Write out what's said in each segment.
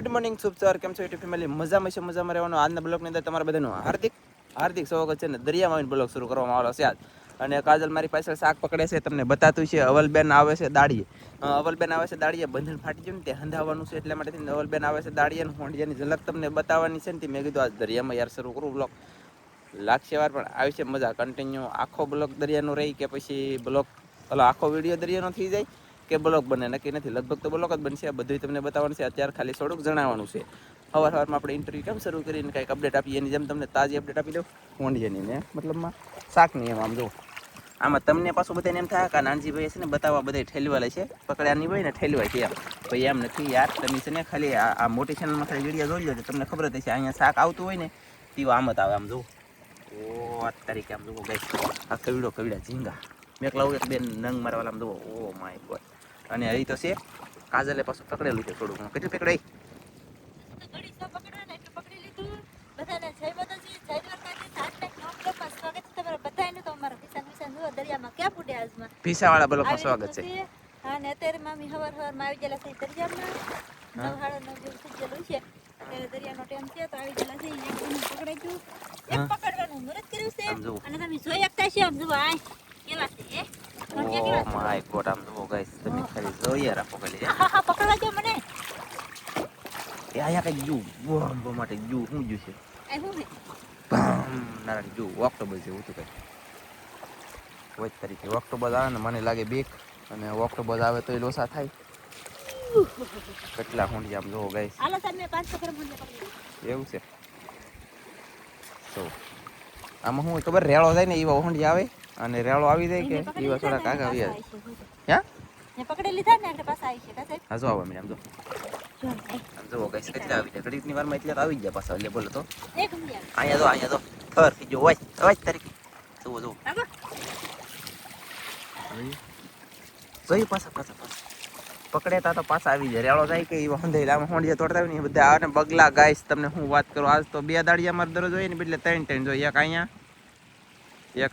Good morning સુપસર, કેમ છો YouTube family? મજામાં રહેવાનું. આજના બ્લોગની અંદર તમારા બધાનું હાર્દિક સ્વાગત છે ને. દરિયામાં આવીને બ્લોગ શરૂ કરવામાં આવેલો છે આજ. અને કાજલ મારી પાસે શાક પકડે છે, તમને બતાતું છે. અવલબેન આવે છે દાડીએ, બંધન ફાટી ગયું ને તે હંધાવવાનું છે, એટલા માટે અવલબેન આવે છે દાડીએ. હોંડિયાની ઝલક તમને બતાવવાની છે ને મેં કીધું આજ દરિયામાં યાર શરૂ કરું બ્લોગ. લાગશે વાર પણ આવી છે મજા. કન્ટિન્યુ આખો બ્લોગ દરિયાનો રહી કે પછી બ્લોગ આખો વિડીયો દરિયાનો થઈ જાય કે બ્લોગ બને નક્કી નથી. લગભગ તો બ્લોગ જ બનશે. બધું તમને બતાવવાનું છે. અત્યારે ખાલી થોડુંક જણાવવાનું છે. સવારમાં આપણે ઇન્ટરવ્યૂ કેમ શરૂ કરીને કંઈક અપડેટ આપીએ, એની જેમ તમને તાજી અપડેટ આપી દઉં હોંડિયાની ને મતલબમાં શાકની. એમ આમ જો આમાં તમને પાછું બધાને એમ થાય કે નાનજીભાઈ છે ને બતાવવા બધા ઠેલવા લે છે, પકડ્યા નહીં હોય ને ઠેલવાય છે એમ. ભાઈ એમ નથી યાર, તમે છે ને ખાલી આ મોટી ચેનલમાં ખાલી વિડીયો જોઈ લો તો તમને ખબર જ છે. અહીંયા શાક આવતું હોય ને તેવું આમ જ આવે. આમ જો ઓ તારીખે આમ જુઓ ગઈ આ કવિડા ઝીંગા મેં લાવું એક બેન નંગ મારવાલા આમ જુઓ. Oh my God. અને અહીં તો છે કાજલે પાછું પકડેલું છે થોડું ઘણું. કેટલું પકડાય? પીસાવાળા બ્લોકમાં સ્વાગત છે. હા ને અત્યારે મામી હવાર આવી ગયેલા છે દરિયામાં. 9:30 જેવું થઈ ગયેલું છે. અત્યારે દરિયાનો ટાઈમ છે તો આવી ગયેલા છે. પકડાઈ ગયું. એક પકડવાનું મુરત કર્યું છે. અને તમે જોઈ શકતા છો આમ જુઓ આ કેવા છે. Oh my God. આમ જુઓ ગાઈસ, તમે ખાલી જોઈએ રાખો ખાલી. હા પકડવા દો મને. એ આયા કઈ જુ બોમ્બ માટે જુ શું જુ છે? આ શું છે? નારાયણ જુ ઓક્ટોબર જેવું હતું કઈ. વચ તરીકે ઓક્ટોબર આવે ને મને લાગે બીક, અને ઓક્ટોબર આવે તો એ લોસા થાય. કેટલા હોંડિયા આમ જોવો ગાઈસ. હાલો સાહેબ મેં 5 પકડ મને. એવું છે તો આમાં શું ખબર, રેળો જાય ને એવા હોંડિયા આવે, અને રેળો આવી જાય કે એવા થોડા કાકા આવી જાય. હે ને પકડી લીધા ને એટલે પાછા આવી છે કા સાહેબ? હા જો આવે આમ જો. આમ જો ગાઈસ કેટલા આવી જાય ઘડીકની વારમાં, એટલે તો આવી જ જાય પાછા. એટલે બોલો તો એક મિનિટ અહીંયા તો ખબર થઈ ગયો હોય તરીકે જુઓ જુઓ જોઈ પાછા પકડેતા તો પાછા આવી જાય. રેળો જાય કે એવા હંધાઈ હોંડિયા તોડતા હોય ને એ બધા આવે ને બગલા. ગાઈસ તમને હું વાત કરું, આજ તો 2 દાડિયા મારે દરરોજ હોય ને, એટલે 3 જોઈએ. એક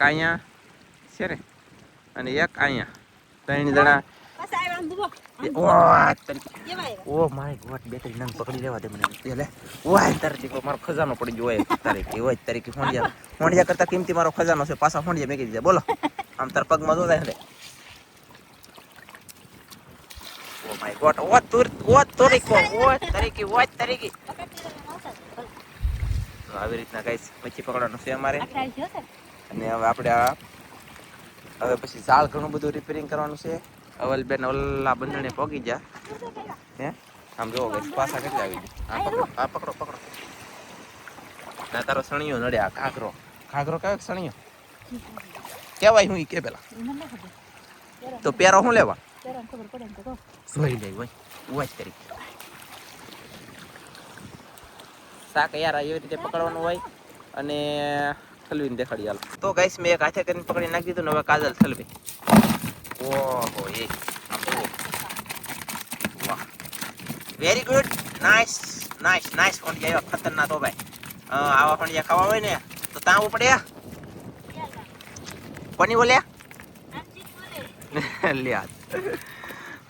અહીંયા છે ને, અને એક અહીંયા. 3 જણા. પાછા આવ્યા આમ જુઓ. Oh my God. 2-3 નંગ પકડી લેવા દે મને. એટલે ઓય તારીખે મારો ખજાનો પડી ગયો. હોય તારીખે હોંડિયા કરતા કિંમતી મારો ખજાનો છે. પાછા હોંડિયા મેકી દીધા. બોલો આમ તાર પગમાં જો જાય. Oh my God. આવી રીતના ગાઈસ મચ્છી પકડવાનું છે અમારે. અને હવે આપણે હવે પછી ઝાડ ઘણું બધું રિપેરિંગ કરવાનું છે. અવલબેન ઓલા બંધણે પોગી ગયા. હે આમ જોવો ગાઈસ પાછા કેટલા આવી ગયા. આ પકડો ના તારો સણિયો નડે. આ ઘાઘરો કયો સણિયો કેવાય? હું કે પેલા તો પેરો શું લેવા જોઈ લે હોય તરીકે શાક યાર એવી રીતે પકડવાનું હોય. અને ઠલવીને દેખાડી હાલ તો ગાઈસ મેં એક હાથે કરીને પકડી નાખી દીધું ને હવે કાજલ ઠલવી. ઓહો એ વાહ વેરી ગુડ. નાઇસ હોંડિયા. એવા ખતરનાક હો ભાઈ. આવા હોંડિયા ખાવા હોય ને તો તાવું પડે. કોની બોલ્યા લ્યા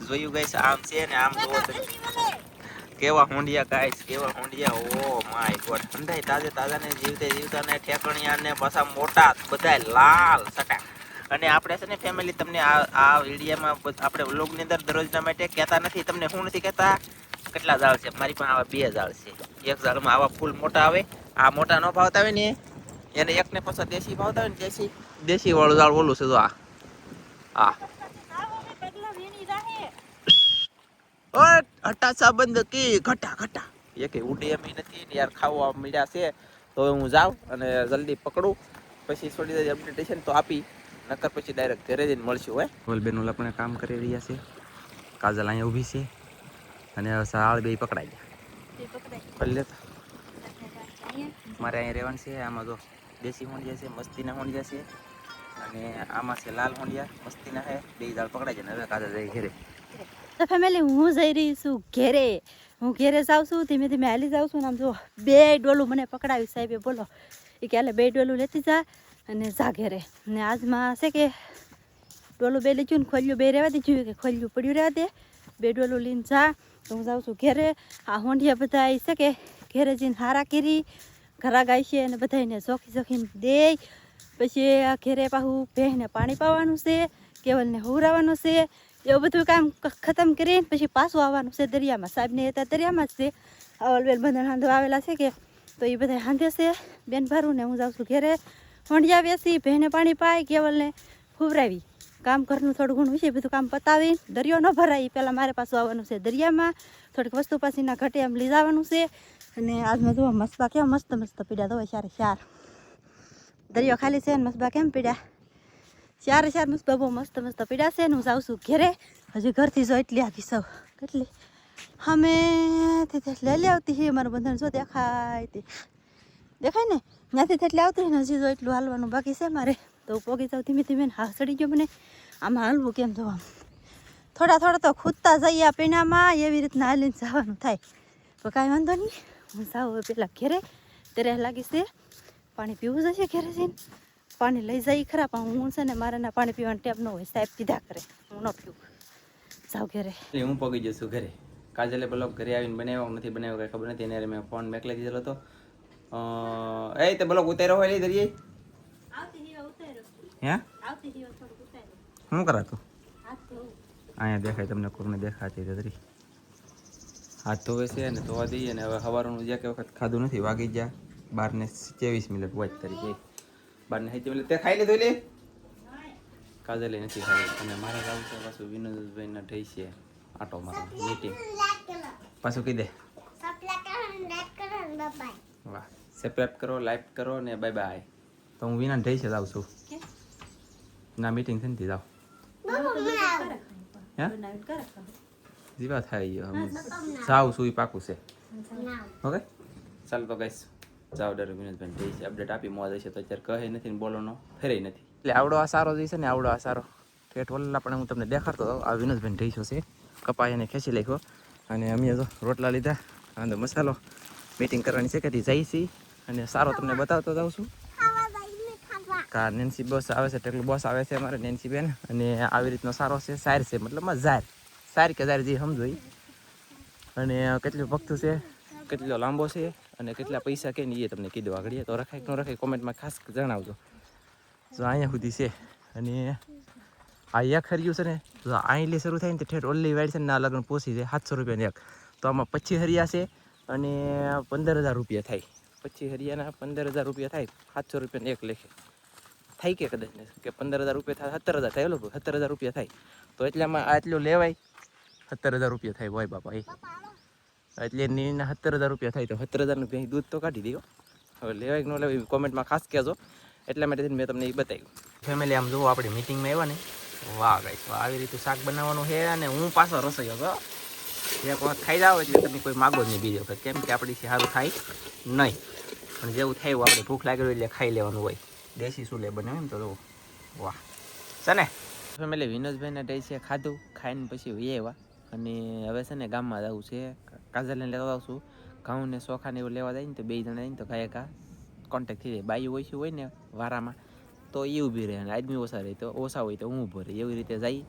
જોયું ગાઈસ આમ છે ને આમ જોવો કેવા હોંડિયા ગાઈસ, કેવા હોંડિયા. Oh my God. ઠંડાઈ તાજા ને જીવતા ને ઠેકણિયા ને પાછા મોટા બધાય લાલ સટા. અને આપણે છે ને ફેમિલી તમને આ વિડીયોમાં આપણે વ્લોગની અંદર દરરોજના માટે કહેતા નથી. તમને હું નથી કહેતા કેટલા ઝાડ છે મારી પાસે. આવા 2 ઝાડ છે. એક ઝાડમાં આવા ફૂલ મોટા આવે. આ મોટા ન ભાવતા હોય ને એને એકને પાછા દેશી ભાવતા હોય ને દેશી વાળું ઝાડ ઓલું છે. જો આ હટાસા બંધ કી ઘટા એકે ઉડે એમ નથી ને યાર. ખાવા મળ્યા છે તો હું જાઉં અને જલ્દી પકડું, પછી થોડી વાર અપડેટેશન તો આપી, નકર પછી ડાયરેક્ટ ઘરે જઈને મળશું. હોય વલબેન ઓલા પણ કામ કરી રહ્યા છે. કાજલ અહીંયા ઊભી છે અને સાળ બે પકડાઈ ગયા. મારે અહીંયા રહેવાનું છે. આમાં જો દેશી હોંડિયા છે, મસ્તીના હોંડિયા છે, અને આમાં છે લાલ હોંડિયા મસ્તીના છે. 2 ઝાડ પકડાઈ જાય ને હવે કાજલ જાય ઘરે. તો ફેમિલી હું જઈ રહી છું ઘેરે. હું ઘેરે જાઉં છું, ધીમે ધીમે હાલી જાઉં છું. ને આમ જો 2 ડોલું મને પકડાવી સાહેબે. બોલો એ કે હાલે 2 ડોલું લેતી જા અને જા ઘેરે. ને આજમાં છે કે ડોલું 2 લીધું ને ખોલ્યું 2 રહેવા દીધું, કે ખોલ્યું પડ્યું રહેવા દે. 2 ડોલું લઈને જા તો હું જાઉં છું ઘેરે. આ હોંડિયા બધા છે કે ઘેરે જઈને હારા કરી ઘરા ગાય છે અને બધાને ચોખીને દે. પછી આ ઘેરે પાછું ભેંસને પાણી પાવાનું છે, કેવલને હુરાવાનું છે, એવું બધું કામ ખતમ કરીને પછી પાછું આવવાનું છે દરિયામાં. સાહેબને હતા દરિયામાં જ છે. અવલબેન બંધન હાંધો આવેલા છે કે તો એ બધા હાંધે છે બેન ભરું ને હું જાઉં છું ઘેરે. હોંડિયા બેસી ભેંને પાણી પાય, કેવલને હુવરાવી, કામ ઘરનું થોડું ઘણું છે બધું કામ પતાવીને દરિયો ન ભરાય પહેલાં મારે પાછું આવવાનું છે દરિયામાં. થોડીક વસ્તુ પાછીના ઘટે એમ લઈ જવાનું છે. અને આજમાં જુઓ મસબા કેવા મસ્ત મસ્ત પીડ્યા તો ચારે ચાર. દરિયો ખાલી છે ને મસબા કેમ પીડ્યા, ચારે ચાર મસબા બહુ મસ્ત મસ્ત પીડ્યા છે. ને હું જાઉં છું ઘેરે. હજી ઘરથી જો એટલી આગી સૌ કેટલી અમે લઈ લે આવતી છે મારું બંધન જો દેખાય ને ત્યાંથી એટલે આવતી ને હજી જો એટલું હાલવાનું બાકી છે મારે. તો પોગી જાઉં ધીમે ધીમે. હા ચડી ગયો મને આમાં હાલવું કેમ જોવા. થોડા થોડા તો ખૂદતા જઈએ આ પીણામાં એવી રીતના હાલીને જવાનું થાય. તો કાંઈ વાંધો નહીં, હું જાઉં પેલા ઘેરે. ત્યારે લાગી છે પાણી પીવું જશે ઘેરે જઈને. પાણી લઈ જાય ખરા પણ હું છે ને મારે ના પાણી પીવાની ટેપ ન હોય, સાહેબ કીધા કરે હું ન પીવું. જાઉં ઘેરે. હું પગી જશું ઘરે. કાજલે બ્લોગ ઘરે આવીને બનાવ્યો નથી બનાવ્યો કઈ ખબર નથી. એને મેં ફોન મેકલી દીધેલો હતો. એ તે બ્લોગ ઉતાર્યો હોય લઈ દરિયે હે શું કરાતું અહીંયા દેખાય તમને કોઈને દેખાતી તરી હાથ ધોવે છે ને ધોવા દઈએ ને હવે સવારનું જ્યાં કે વખત ખાધું નથી. વાગી ગયા 12:23 વોચ તરીકે 12:23 તે ખાઈ લીધું લે કાજલે નથી ખાઈ. અને મારે જવું છે પાછું વિનોદભાઈના ઢઈ છે આટો મારવા મીટિંગ. પાછું કહી દે વાહ સબસ્ક્રાઇબ કરો, લાઈક કરો ને બાય બાય. તો હું વિના ઢઈ છે જાઉં છું ના મીટિંગ છે ને જાઉં જીવા થાય જાઉં છું એ પાકું છે. ઓકે ચાલો તો ગાઈસ જાઓ ડર વિનોદભાઈ ઢઈ છે અપડેટ આપી મોજ છે. તો અત્યારે કહે નથી ને બોલવાનો ફેરે નથી. એટલે આવડો આ સારો જે છે ને આવડો આ સારો ઠેઠ વલ્લા પણ હું તમને દેખાડતો હતો. આ વિનોદભાઈ ઢઈસો છે કપાઈને ખેંચી નાખ્યો. અને અમે તો રોટલા લીધા અને મસાલો મીટિંગ કરવાની છે કે જઈ છીએ. અને સારો તમને બતાવતો જાઉં છું. કા નેન્સી બોસ આવે છે ટેકલું બોસ આવે છે અમારે નેન્સી બેન. અને આવી રીતનો સારો છે સાર છે મતલબમાં સાર કે જાર જે સમજો. અને કેટલું ભક્તું છે, કેટલો લાંબો છે અને કેટલા પૈસા કે નહીં એ તમને કીધું આગળ. તો રખાય કે ન રખાય કોમેન્ટમાં ખાસ જણાવજો. તો અહીંયા સુધી છે. અને આ એક હરિયું છે ને તો અહીંથી શરૂ થાય ને તો ઠેઠ ઓલી વાઇડ છે ને આ લગ્ન પહોંચી જાય 700 રૂપિયાની એક. તો આમાં 25 હરિયા છે અને 15,000 રૂપિયા થાય. 25 હરિયાના 15,000 રૂપિયા થાય. 700 રૂપિયાને એક લેખે થાય કે કદાચ ને કે 15,000 રૂપિયા થાય 17,000 થાય. લોકો 17,000 રૂપિયા થાય. તો એટલામાં આટલું લેવાય 17,000 રૂપિયા થાય. હોય બાપા એટલે નીના 17,000 રૂપિયા થાય. તો 17,000નું ભેંસ દૂધ તો કાઢી દો. હવે લેવાય કે ન લેવાય કોમેન્ટમાં ખાસ કહેજો. એટલા માટે મેં તમને એ બતાવ્યું. ફેમિલી આમ જુઓ આપણી મિટિંગમાં આવ્યા ને વાહ ગાઈસ આવી રીતે શાક બનાવવાનું છે. અને હું પાછો રસોઈયો છો એક વખત ખાઈ જાવ એટલે તમે કોઈ માગો જ નહીં બીજો વખત. કેમ કે આપણી સારું થાય નહીં પણ જેવું થાય એવું આપણે ભૂખ લાગેલું એટલે ખાઈ લેવાનું હોય. દેશી ચૂલે બને એમ તો વાહ છે ને. ફેમિલી વિનોદભાઈને ઢઈ છે ખાધું ખાઈને પછી વહી આવ્યા. અને હવે છે ને ગામમાં જવું છે. કાજલને લેવા આવું છું. ઘઉં ને ચોખાને એવું લેવા જાય ને તો 2 જણા જઈને તો ગાયકા કોન્ટેક્ટ થઈ જાય. બાયું ઓછી હોય ને વારામાં તો એ ઊભી રહે અને આદમી ઓછા રહે તો ઓછા હોય તો હું ઊભો રહે. એવી રીતે જઈ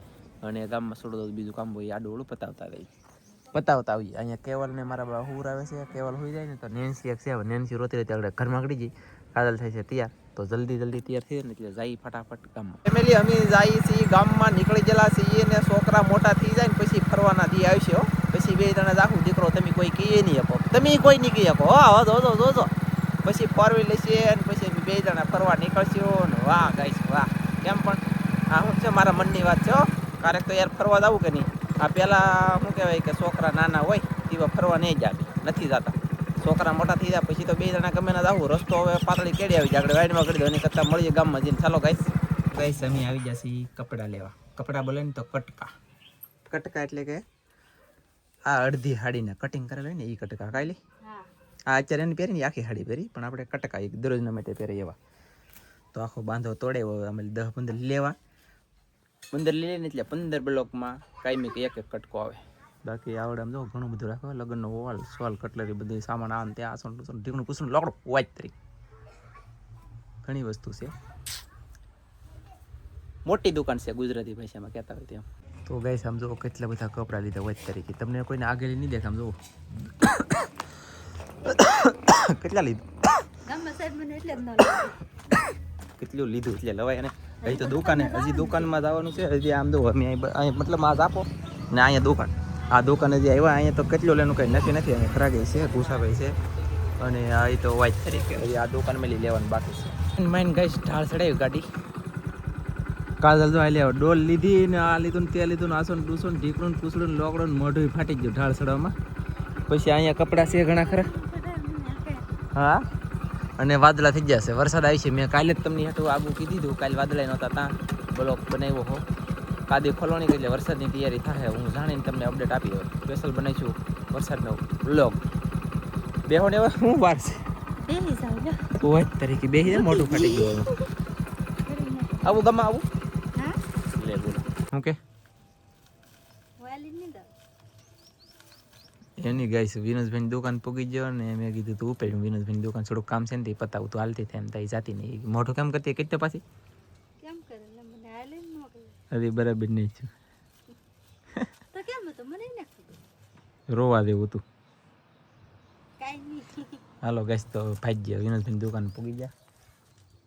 અને ગામમાં છોડો બીજું કામ હોય આડું ઓળું પતાવતા આવીએ. અહીંયા કેવલને મારા હુર આવે છે. કેવલ હોઈ જાય ને તો નેન્સી એક છે. નેન્સી રોતી રહેતી આગળ ઘરમાં આગળી જઈ. કાજલ થાય છે તૈયાર તો જલ્દી તૈયાર થઈ ને એટલે જઈ ફટાફટ ગામમાં. ફેમિલી અમે જઈએ છીએ ગામમાં નીકળી ગયેલા છીએ ને છોકરા મોટા થઈ જાય ને પછી ફરવાના દી આવશે. પછી 2 જણા જાખું દીકરો તમે કોઈ કહીએ નહીં શકો. તમે કોઈ નહીં કહી શકો. હા જોજો પછી 4 વ્હીલ છે અને પછી 2 જણા ફરવા નીકળશું ને વાહ ગાઈશ વાહ. કેમ પણ આ શું છે મારા મનની વાત છે. ક્યારેક તો યાર ફરવા જવું કે નહીં. આ પહેલાં શું કહેવાય કે છોકરા નાના હોય તેવા ફરવા નહીં જાય નથી જતા. છોકરા મોટા થઈ જાય પછી તો 2 જણા ગમે ના જવું. રસ્તો હવે પાતળી કેડી આવી જાય આગળ વાઈડમાં કરી દો એની કરતાં મળીએ ગામમાં જઈને. ચાલો ગાઈસ અમે આવી જશે કપડાં લેવા. કપડાં બોલે ને તો કટકા એટલે કે આ અડધી હાડીના કટિંગ કરેલા હોય ને એ કટકા કાંઈ લે. આ અત્યારે એને પહેરીને આખી હાડી પહેરી પણ આપણે કટકા એક દરરોજના માટે પહેરે એવા. તો આખો બાંધો તોડે અમે 10-15 લેવા. 15 લઈ લે ને એટલે 15 બ્લોકમાં કાંઈ એક કટકો આવે. બાકી આવડે આમ જો ઘણું બધું રાખો. લગ્નનો હોલ સોલ કટલેરી બધી સામાન આમ ત્યાં આસણ ઢીકણું પૂછું લાકડું વાજ તરી ઘણી વસ્તુ છે. મોટી દુકાન છે ગુજરાતી ભાષામાં કહેતા હોય તેમ. તો ગાઈસ આમ જો કેટલા બધા કપડાં લીધા હોય તરીકે તમને કોઈને આગળ નહીં દેખામ જો કેટલા લીધું ગામમાં સાહેબ મને એટલે જ ન લાગે. કેટલું લીધું એટલે લવાય ને હજી તો દુકાને હજી દુકાનમાં જવાનું છે હજી આમ જો અમે અહીં મતલબ આ આપો ને અહીંયા દુકાન આ દુકાન હજી આવ્યા અહીંયા તો કેટલું લેવાનું કંઈ નક્કી નથી અહીંયા ખરાગઈ છે ઘુસાભાઈ છે અને આ તો વાઇટ તરીકે હજી આ દુકાન મેલી લેવાનું બાકી છે માઇન ગાઈસ ઢાળ ચડાવી ગાડી કાજલ જો આ લેવા ડોલ લીધી ને આ લીધું ને તે લીધું ને આસો ને ડૂસો ને ઢીકડું ને પૂછડું ને લોકડું ને મોઢું ફાટી ગયું ઢાળ ચડાવવામાં પછી અહીંયા કપડાં છે ઘણા ખરા હા અને વાદળા થઈ જશે વરસાદ આવી છે મેં કાલે જ તમને હેઠું આગું કીધી હતું કાલે વાદળા નહોતા ત્યાં બ્લોક બનાવ્યો હો કાદી ખોલવાની એટલે વરસાદની તૈયારી થાય હું જાણીને તમને અપડેટ આપી હોય સ્પેશિયલ બનાવીશું વરસાદનો બ્લોગ બેહો ને હું વાર છે બેહી જાવ જો. કોઈ તરીકે બેહી જાય મોઢું ફાટી ગયું આવું ગમે આવું હા લે બોલો હું કે વાલી ની દા. એની ગાઈસ વિનોદભાઈની દુકાન પૂગી ગયો ને મેં કીધું તું ઉપર વિનોદભાઈની દુકાન થોડુંક કામ છે ને તે પતાવું તું હાલતી થાય એમ થાય જાતી નહીં મોઢું કેમ કરતી કેટલે પાછી કેમ કરે એટલે મને હાલે ન કરે અરે બરાબર નહીં છું તો કેમ તો મને ન ખબર રોવા દેવું તું કાઈ નહીં. હાલો ગાઈસ તો ભાઈ ગયા વિનોદભાઈની દુકાન પૂગી ગયા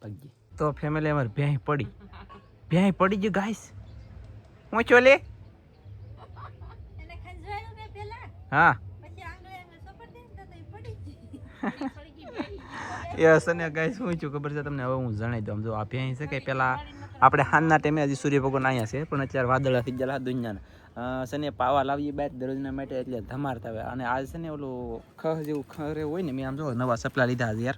ભાગી તો ફેમિલી અમારે ભેંય પડી ગયું ગાઈસ હું ચોલે એને ખંજવાળ્યું મેં પેલા હા પછી આંગળે એને સપોર્ટ દે તો એ પડી ગઈ. એ સને ગાઈસ શું છું ખબર છે તમને હવે હું જણાવી દઉં જો આ ભેંય છે કે પેલા આપણે હાનના ટાઈમે હજી સૂર્ય ભગવાન અહીંયા છે પણ અત્યારે વાદળા થઈ ગયેલા દુનિયાના સને પાવા લાવીએ બાદ દરરોજના માટે એટલે ધમારતા આવે અને આજ છે ને ઓલું ખહ જેવું ખરે હોય ને મેં આમ જો નવા સપલા લીધા યાર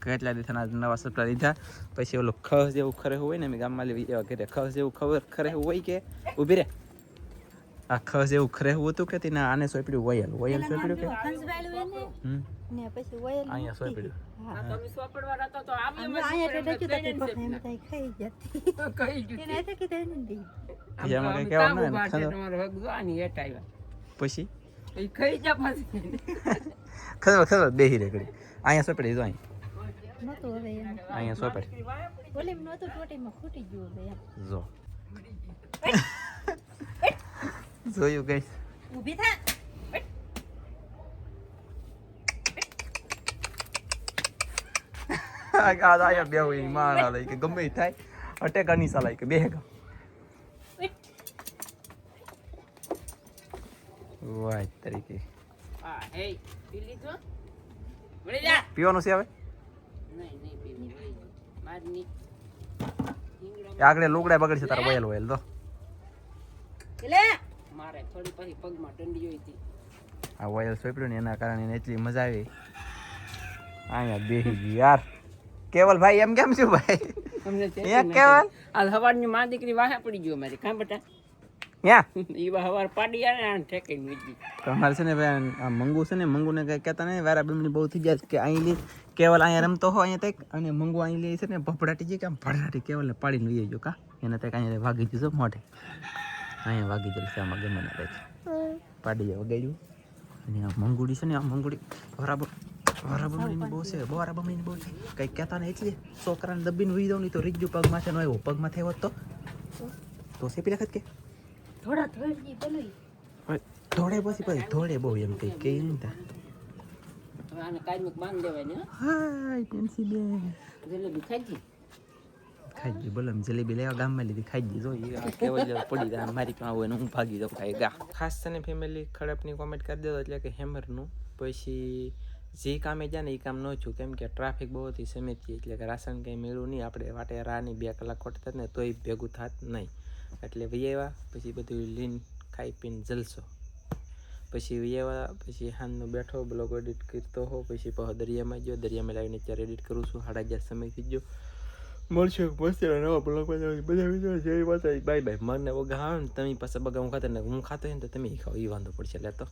કેટલા દિવસના નવા સપલા લીધા પછી ઓલું ખહ જેવું ખરે હોય ને મેં ગામમાં લેવી એવા ઘરે ખહ જેવું ખરે હોય કે ઊભી રે આ ખહ જેવું ખરે હતું કે તેના આને સોંપડ્યું વયલ સોંપડ્યું કે ખંજવાળ્યું એને ને પછી વયલ અહીંયા સોંપડ્યું હા તમે સોપડવા રહેતો તો અહીંયા ટેડા ચુતા તે પકડે એમ થાય ખાઈ જતી ખાઈ જતી એને તો કીધું એને દે એમાં કઈ કહેવાનું ને તમારો હક જો આની હેઠ આવ્યા પછી એ ખાઈ જા પાછી ખબર બેહી રે કરી અહીંયા સોંપડી જો અહીંયા નતો હવે એમ અહીંયા સોંપડી ઓલીમ નતો ટોટીમાં ખૂટી ગયો હવે એમ જો જોયું ગઈસ ઊભી થા આયા બે હોય માણા લઈ કે ગમે થાય અટેક અનીસા લઈ કે બેહે વાય તરીકે હા હે પી લીધો વળી જા પીવાનું છે હવે નહીં પીવું મારની આગળ લુગડા બગડશે તારા વયલ વયલ તો લે મારે થોડી પછી પગમાં ઠંડી જોઈ હતી આ વયલ સોંપ્યું ને એના કારણે એને એટલી મજા આવી અહીંયા બેહી ગયું યાર કેવલ ભાઈ એમ કેમ છું ભાઈ તમને અહીંયા કેવલ આ હવારની માં દીકરી વાહે પડી ગયો મારી કાં બેટા ત્યાં ઈ હવાર પાડી આને આને ઠેકાઈ મૂકી તમારે છે ને ભાઈ આ મંગુ છે ને મંગુને કઈ કહેતા નહીં વારા બીમની બહુ થઈ જાય કે અહીં લે કેવલ અહીંયા રમતો હોય અહીંયા તક અને મંગુ અહીં લે છે ને ભપડાટી જાય કે આમ ભડાટી કેવલને પાડીને લઈ ગયો કા એને તક અહીંયા વાગી જશે મોઢે અહીંયા વાગી જશે આમાં ગમે ના તક પાડી જાય વગાડ્યું અને આ મંગુડી છે ને આ મંગુડી બરાબર બમણીની બહુ છે બમણીની બહુ છે કંઈક કહેતા નહીં એટલે છોકરાને દબીને ઉઈ દઉં નહીં તો રીજ્જુ પગ માથે ન આવ્યો પગ માથે હોત તો સેપી લખત કે થોડા થોડી બોલું ધોળે પછી ધોળે બહુ એમ કંઈક કે નહીં તા હવે આને કાયમિક બાંધ દેવાય ને હાય ટેન્સી બે જલેબી ખાઈ ખાઈ ગઈ બોલો જલેબી લેવા ગામમાં લીધી ખાઈ ગઈ જો કેવલ પડી જાય મારી પાસે હોય ને હું ભાગી જાઉં ખાઈ ગા ખાસ છે ને ફેમિલી ખડપની કોમેન્ટ કરી દેજો એટલે કે હેમરનું પછી જે કામે જાય ને એ કામ ન છું કેમ કે ટ્રાફિક બહુ હતી સમિતિ એટલે કે રાશન કંઈ મેળવું નહીં આપણે વાટે રાની 2 કલાક ખોટતા ને તોય ભેગું થાત નહીં એટલે વૈયા પછી બધું લીન ખાઈ પીને જલસો પછી વૈયા પછી હાનનો બેઠો બ્લોગ એડિટ કરતો હો પછી દરિયામાં ગયો દરિયામાં લાવીને અત્યારે એડિટ કરું છું 8:30 સમય થઈ ગયો મળશે મસ્ત નવા બ્લોગ બધા વિડીયો જય માતા બાય બાય મને વગા આવે ને તમે પાસે બગા હું ખાતો ને હું ખાતો હોય ને તો તમે ખાઓ એ વાંધો પડશે એટલે તો